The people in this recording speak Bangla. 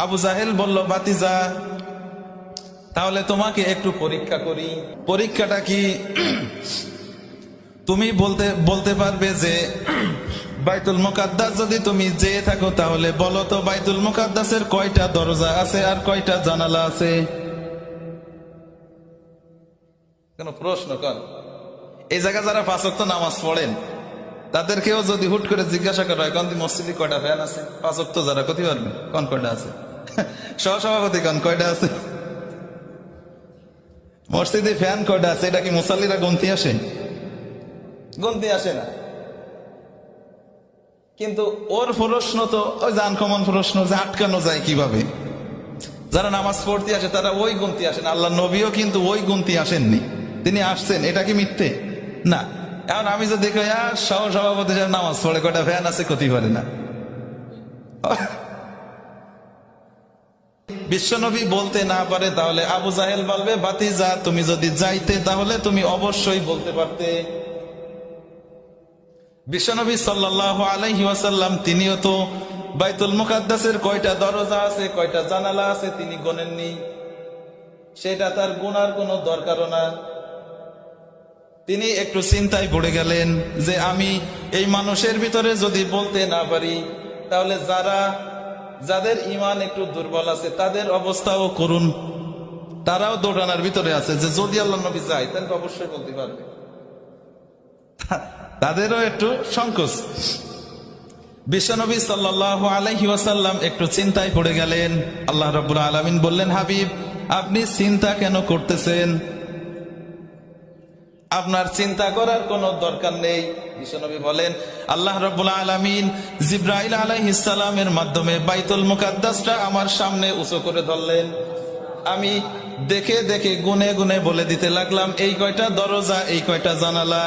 আবু জাহেল বলল, ভাতিজা তাহলে তোমাকে একটু পরীক্ষা করি। পরীক্ষাটা কি? তুমি বলতে পারবে যে বাইতুল মুকাদ্দাস যদি তুমি যেয়ে থাকো তাহলে বলো তো বাইতুল মুকাদ্দাসের কয়টা দরজা আছে আর কয়টা জানালা আছে? কেন প্রশ্ন কর? এই জায়গায় যারা 5 ওয়াক্ত নামাজ পড়েন তাদেরকেও যদি হুট করে জিজ্ঞাসা করা হয়, কোন মসজিদে কয়টা ফ্যান আছে? 5 ওয়াক্ত যারা কতি পারবে কোন কয়টা আছে? সহসভাপতি কোন কয়টা আছে? মসজিদে ফ্যান কয়টা আছে এটা কি মুসাল্লিরা গুনতি আসে? গুনতি আসে না। কিন্তু ওর প্রশ্ন তো ওই যে আনকমন প্রশ্ন, যে আটকানো যায় কিভাবে। যারা নামাজ পড়তে আসে তারা ওই গুনতি আসেন। আল্লাহ নবীও কিন্তু ওই গুনতি আসেননি, তিনি আসছেন। এটা কি মিথ্যে? না। এখন আমি যদি দেখি সভাপতি সাহেব নামাজ পড়ে কয়টা ফ্যান আছে ক্ষতি পারে না। বিশ্বনবী বলতে না পারে তাহলে আবু জাহেল বলবে, ভাতিজা তুমি যদি যাইতে তাহলে তুমি অবশ্যই বলতে পারতে। বিশ্বনবী সাল্লাল্লাহু আলাইহি ওয়াসাল্লাম তিনিও তো বাইতুল মুকাদ্দাসের কয়টা দরজা আছে কয়টা জানালা আছে তিনি গোনেননি। সেটা তার গুনার কোনো দরকারও না। তিনি একটু চিন্তায় পড়ে গেলেন যে আমি এই মানুষের ভিতরে যদি বলতে না পারি তাহলে যাদের ঈমান একটু দুর্বল আছে তাদের অবস্থাও করুন। তারাও দোটানার ভিতরে আছে যে যদি আল্লাহ নবী যায় তাহলে অবশ্যই বলতে পারবে। তাদেরও একটু সংকোচ। বিশ্বনবী সাল্লাল্লাহু আলাইহি ওয়াসাল্লাম একটু চিন্তায় পড়ে গেলেন। আল্লাহ রাব্বুল আলামিন বললেন, হাবিব আপনি চিন্তা কেন করতেছেন? আপনার চিন্তা করার কোনো দরকার নেই। বিশ্বনবী বলেন, আল্লাহ রাব্বুল আলামিন জিবরাইল আলাইহিস সালামের মাধ্যমে বাইতুল মুকাদ্দাসটা আমার সামনে উঁচু করে ধরলেন। আমি দেখে দেখে গুনে গুনে বলে দিতে লাগলাম, এই কয়টা দরজা, এই কয়টা জানালা।